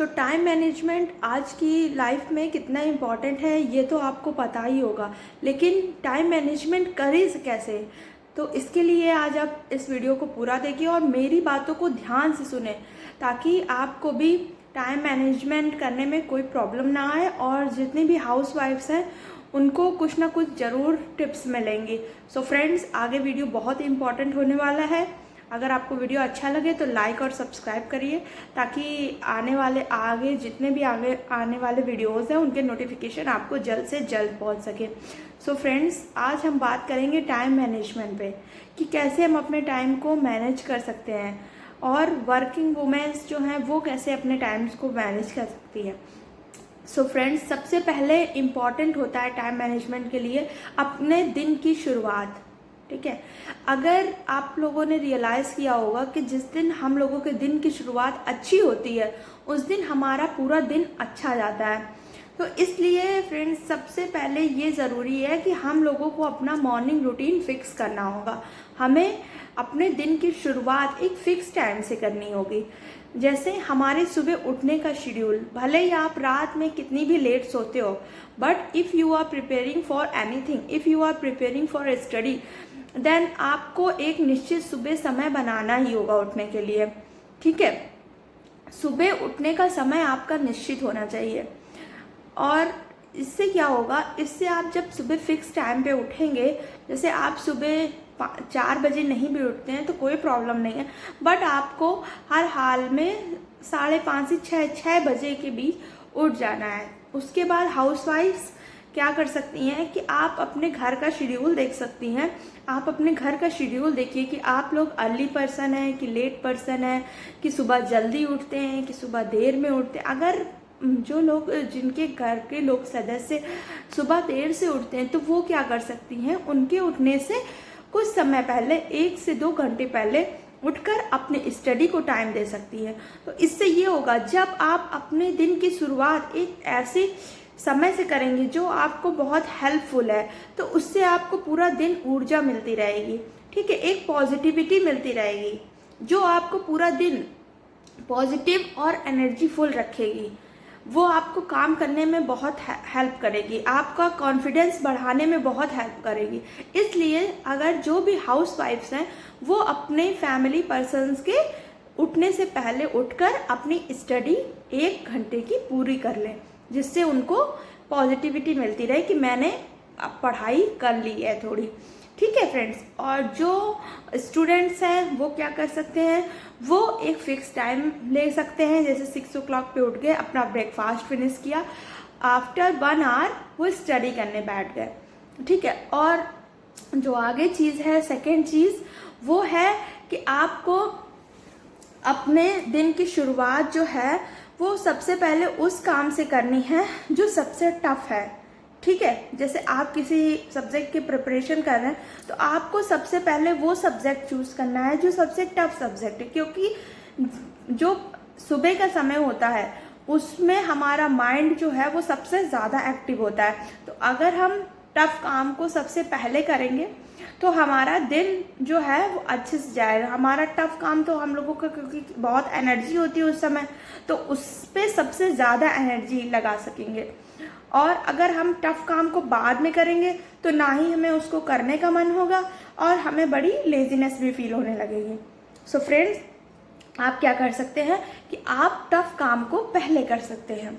सो time management आज की life में कितना इम्पॉर्टेंट है ये तो आपको पता ही होगा, लेकिन टाइम मैनेजमेंट करें कैसे? तो इसके लिए आज आप इस वीडियो को पूरा देखिए और मेरी बातों को ध्यान से सुने, ताकि आपको भी टाइम मैनेजमेंट करने में कोई प्रॉब्लम ना आए और जितनी भी हाउस वाइफ्स हैं उनको कुछ ना कुछ ज़रूर टिप्स मिलेंगी। सो फ्रेंड्स, आगे वीडियो बहुत इंपॉर्टेंट होने वाला है। अगर आपको वीडियो अच्छा लगे तो लाइक और सब्सक्राइब करिए, ताकि आगे जितने भी आगे आने वाले वीडियोस हैं उनके नोटिफिकेशन आपको जल्द से जल्द पहुंच सके। सो फ्रेंड्स, आज हम बात करेंगे टाइम मैनेजमेंट पे कि कैसे हम अपने टाइम को मैनेज कर सकते हैं और वर्किंग वुमेन्स जो हैं वो कैसे अपने टाइम्स को मैनेज कर सकती है। सो फ्रेंड्स, सबसे पहले इम्पॉर्टेंट होता है टाइम मैनेजमेंट के लिए अपने दिन की शुरुआत। ठीक है, अगर आप लोगों ने रियलाइज़ किया होगा कि जिस दिन हम लोगों के दिन की शुरुआत अच्छी होती है उस दिन हमारा पूरा दिन अच्छा जाता है। तो इसलिए फ्रेंड्स, सबसे पहले ये ज़रूरी है कि हम लोगों को अपना मॉर्निंग रूटीन फिक्स करना होगा। हमें अपने दिन की शुरुआत एक फ़िक्स टाइम से करनी होगी। जैसे हमारे सुबह उठने का शेड्यूल, भले ही आप रात में कितनी भी लेट सोते हो, but if you are preparing for anything, if you are preparing for study, then आपको एक निश्चित सुबह समय बनाना ही होगा उठने के लिए। ठीक है, सुबह उठने का समय आपका निश्चित होना चाहिए। और इससे क्या होगा, इससे आप जब सुबह फिक्स टाइम पे उठेंगे, जैसे आप सुबह 4 बजे नहीं भी उठते हैं तो कोई प्रॉब्लम नहीं है, बट आपको हर हाल में 5:30 से 6 बजे के बीच उठ जाना है। उसके बाद हाउसवाइफ्स क्या कर सकती हैं कि आप अपने घर का शेड्यूल देख सकती हैं। आप अपने घर का शेड्यूल देखिए कि आप लोग अर्ली पर्सन हैं कि लेट पर्सन हैं, कि सुबह जल्दी उठते हैं कि सुबह देर में उठते हैं। अगर जो लोग, जिनके घर के लोग सदस्य सुबह देर से उठते हैं, तो वो क्या कर सकती हैं, उनके उठने से कुछ समय पहले 1 से 2 घंटे पहले उठकर अपने स्टडी को टाइम दे सकती है। तो इससे ये होगा, जब आप अपने दिन की शुरुआत एक ऐसे समय से करेंगे जो आपको बहुत हेल्पफुल है, तो उससे आपको पूरा दिन ऊर्जा मिलती रहेगी। ठीक है, एक पॉजिटिविटी मिलती रहेगी जो आपको पूरा दिन पॉजिटिव और एनर्जीफुल रखेगी। वो आपको काम करने में बहुत हेल्प करेगी, आपका कॉन्फिडेंस बढ़ाने में बहुत हेल्प करेगी। इसलिए अगर जो भी हाउस वाइफ्स हैं वो अपने फैमिली पर्सन्स के उठने से पहले उठकर अपनी स्टडी 1 घंटे की पूरी कर लें, जिससे उनको पॉजिटिविटी मिलती रहे कि मैंने पढ़ाई कर ली है थोड़ी। ठीक है फ्रेंड्स, और जो स्टूडेंट्स हैं वो क्या कर सकते हैं, वो एक फिक्स टाइम ले सकते हैं। जैसे 6 o'clock पे उठ गए, अपना ब्रेकफास्ट फिनिश किया, आफ्टर 1 hour वो स्टडी करने बैठ गए। ठीक है, और जो आगे चीज़ है, सेकेंड चीज़ वो है कि आपको अपने दिन की शुरुआत जो है वो सबसे पहले उस काम से करनी है जो सबसे टफ है। ठीक है, जैसे आप किसी सब्जेक्ट की प्रिपरेशन कर रहे हैं तो आपको सबसे पहले वो सब्जेक्ट चूज करना है जो सबसे टफ सब्जेक्ट है, क्योंकि जो सुबह का समय होता है उसमें हमारा माइंड जो है वो सबसे ज़्यादा एक्टिव होता है। तो अगर हम टफ काम को सबसे पहले करेंगे तो हमारा दिन जो है वो अच्छे से जाएगा। हमारा टफ काम तो हम लोगों का, क्योंकि बहुत एनर्जी होती है उस समय, तो उस पर सबसे ज़्यादा एनर्जी लगा सकेंगे। और अगर हम टफ काम को बाद में करेंगे तो ना ही हमें उसको करने का मन होगा और हमें बड़ी लेजीनेस भी फील होने लगेगी। सो फ्रेंड्स, आप क्या कर सकते हैं कि आप टफ काम को पहले कर सकते हैं।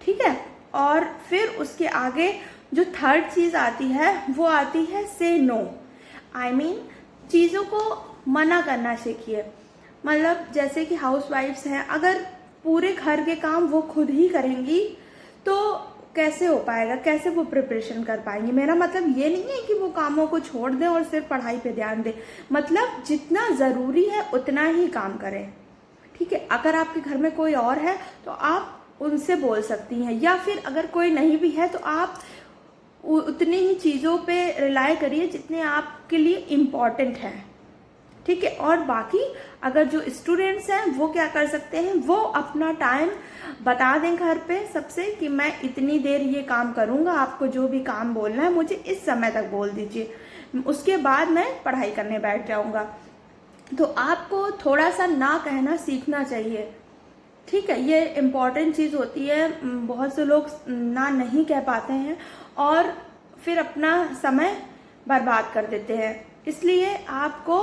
ठीक है, और फिर उसके आगे जो थर्ड चीज़ आती है वो आती है से नो। आई मीन, चीज़ों को मना करना सीखिए। मतलब जैसे कि हाउस वाइफ्स हैं, अगर पूरे घर के काम वो खुद ही करेंगी तो कैसे हो पाएगा, कैसे वो प्रिपरेशन कर पाएंगी। मेरा मतलब ये नहीं है कि वो कामों को छोड़ दें और सिर्फ पढ़ाई पे ध्यान दें, मतलब जितना ज़रूरी है उतना ही काम करें। ठीक है, अगर आपके घर में कोई और है तो आप उनसे बोल सकती हैं, या फिर अगर कोई नहीं भी है तो आप उतनी ही चीज़ों पे रिलाई करिए जितने आपके लिए इम्पॉर्टेंट है। ठीक है, और बाकी अगर जो स्टूडेंट्स हैं वो क्या कर सकते हैं, वो अपना टाइम बता दें घर पे सबसे कि मैं इतनी देर ये काम करूँगा, आपको जो भी काम बोलना है मुझे इस समय तक बोल दीजिए, उसके बाद मैं पढ़ाई करने बैठ जाऊँगा। तो आपको थोड़ा सा ना कहना सीखना चाहिए। ठीक है, ये इम्पॉर्टेंट चीज़ होती है। बहुत से लोग ना नहीं कह पाते हैं और फिर अपना समय बर्बाद कर देते हैं। इसलिए आपको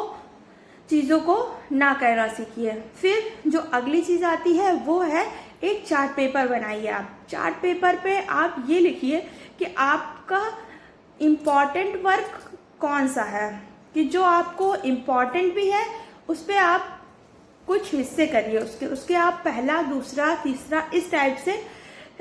चीज़ों को ना कहना सीखिए। फिर जो अगली चीज़ आती है वो है एक चार्ट पेपर बनाइए। आप चार्ट पेपर पे आप ये लिखिए कि आपका इम्पॉर्टेंट वर्क कौन सा है, कि जो आपको इम्पॉर्टेंट भी है उस पर आप कुछ हिस्से करिए, उसके आप पहला, दूसरा, तीसरा इस टाइप से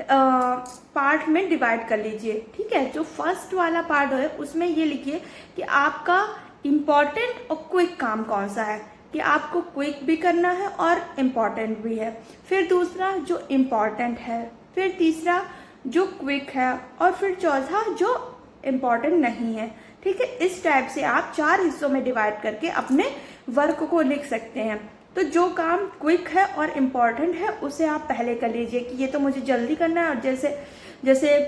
पार्ट में डिवाइड कर लीजिए। ठीक है, जो फर्स्ट वाला पार्ट है उसमें ये लिखिए कि आपका इम्पॉर्टेंट और क्विक काम कौन सा है, कि आपको क्विक भी करना है और इम्पॉर्टेंट भी है। फिर दूसरा जो इम्पॉर्टेंट है, फिर तीसरा जो क्विक है, और फिर चौथा जो इम्पॉर्टेंट नहीं है। ठीक है, इस टाइप से आप 4 हिस्सों में डिवाइड करके अपने वर्क को लिख सकते हैं। तो जो काम क्विक है और इम्पॉर्टेंट है उसे आप पहले कर लीजिए कि ये तो मुझे जल्दी करना है, और जैसे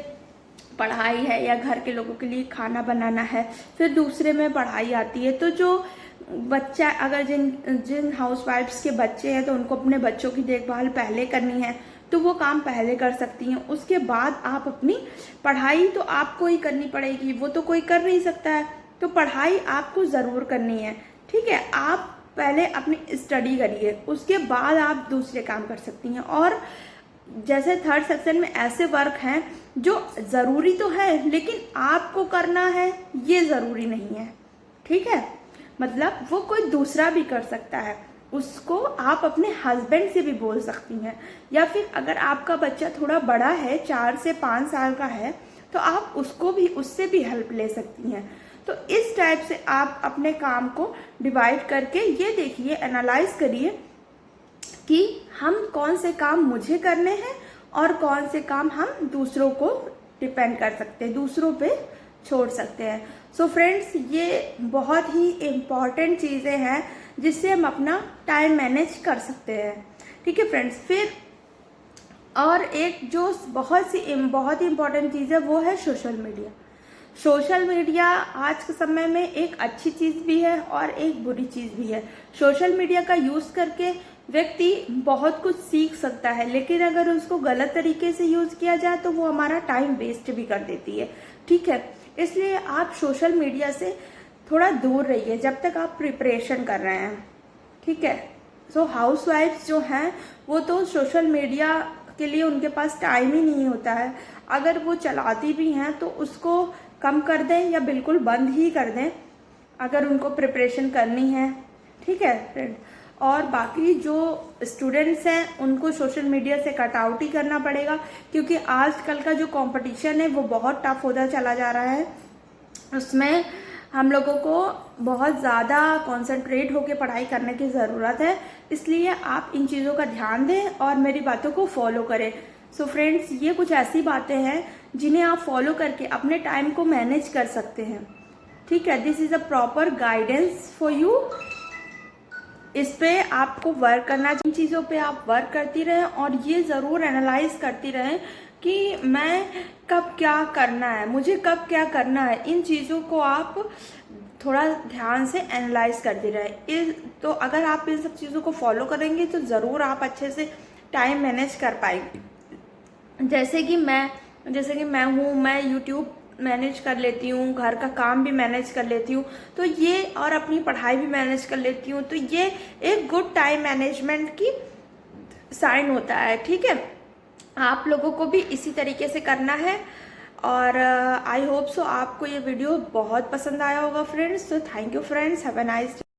पढ़ाई है या घर के लोगों के लिए खाना बनाना है। फिर दूसरे में पढ़ाई आती है, तो जो बच्चा, अगर जिन हाउसवाइफ्स के बच्चे हैं तो उनको अपने बच्चों की देखभाल पहले करनी है तो वो काम पहले कर सकती हैं। उसके बाद आप अपनी पढ़ाई तो आपको ही करनी पड़ेगी, वो तो कोई कर नहीं सकता है, तो पढ़ाई आपको ज़रूर करनी है। ठीक है, आप पहले अपनी स्टडी करिए, उसके बाद आप दूसरे काम कर सकती हैं। और जैसे थर्ड सेक्शन में ऐसे वर्क हैं जो ज़रूरी तो है लेकिन आपको करना है ये ज़रूरी नहीं है। ठीक है, मतलब वो कोई दूसरा भी कर सकता है, उसको आप अपने हस्बैंड से भी बोल सकती हैं, या फिर अगर आपका बच्चा थोड़ा बड़ा है, 4 से 5 साल का है, तो आप उससे भी हेल्प ले सकती हैं। तो इस टाइप से आप अपने काम को डिवाइड करके ये देखिए, एनालाइज करिए कि हम कौन से काम मुझे करने हैं और कौन से काम हम दूसरों को डिपेंड कर सकते हैं, दूसरों पे छोड़ सकते हैं। सो फ्रेंड्स, ये बहुत ही इम्पॉर्टेंट चीज़ें हैं जिससे हम अपना टाइम मैनेज कर सकते हैं। ठीक है फ्रेंड्स, फिर और एक जो बहुत ही इम्पॉर्टेंट चीज़ है वो है सोशल मीडिया। सोशल मीडिया आज के समय में एक अच्छी चीज़ भी है और एक बुरी चीज़ भी है। सोशल मीडिया का यूज़ करके व्यक्ति बहुत कुछ सीख सकता है, लेकिन अगर उसको गलत तरीके से यूज़ किया जाए तो वो हमारा टाइम वेस्ट भी कर देती है। ठीक है, इसलिए आप सोशल मीडिया से थोड़ा दूर रहिए जब तक आप प्रिपरेशन कर रहे हैं। ठीक है, सो हाउसवाइफ्स जो हैं वो तो सोशल मीडिया के लिए उनके पास टाइम ही नहीं होता है। अगर वो चलाती भी हैं तो उसको कम कर दें या बिल्कुल बंद ही कर दें अगर उनको प्रिपरेशन करनी है। ठीक है फ्रेंड, और बाकी जो स्टूडेंट्स हैं उनको सोशल मीडिया से कट आउट ही करना पड़ेगा, क्योंकि आजकल का जो कंपटीशन है वो बहुत टफ होता चला जा रहा है। उसमें हम लोगों को बहुत ज़्यादा कंसंट्रेट होकर पढ़ाई करने की ज़रूरत है। इसलिए आप इन चीज़ों का ध्यान दें और मेरी बातों को फॉलो करें। सो फ्रेंड्स, ये कुछ ऐसी बातें हैं जिन्हें आप फॉलो करके अपने टाइम को मैनेज कर सकते हैं। ठीक है, this is a proper guidance for you. इस पे आपको वर्क करना चाहिए, इन चीज़ों पे आप वर्क करती रहें और ये ज़रूर एनालाइज करती रहें कि मैं कब क्या करना है, मुझे कब क्या करना है। इन चीज़ों को आप थोड़ा ध्यान से एनालाइज करते रहें। तो अगर आप इन सब चीज़ों को फॉलो करेंगे तो ज़रूर आप अच्छे से टाइम मैनेज कर पाएंगे। जैसे कि मैं हूँ, मैं यूट्यूब मैनेज कर लेती हूँ, घर का काम भी मैनेज कर लेती हूँ, तो ये, और अपनी पढ़ाई भी मैनेज कर लेती हूँ, तो ये एक गुड टाइम मैनेजमेंट की साइन होता है। ठीक है, आप लोगों को भी इसी तरीके से करना है। और आई होप सो आपको ये वीडियो बहुत पसंद आया होगा फ्रेंड्स। तो thank you friends, have a nice day.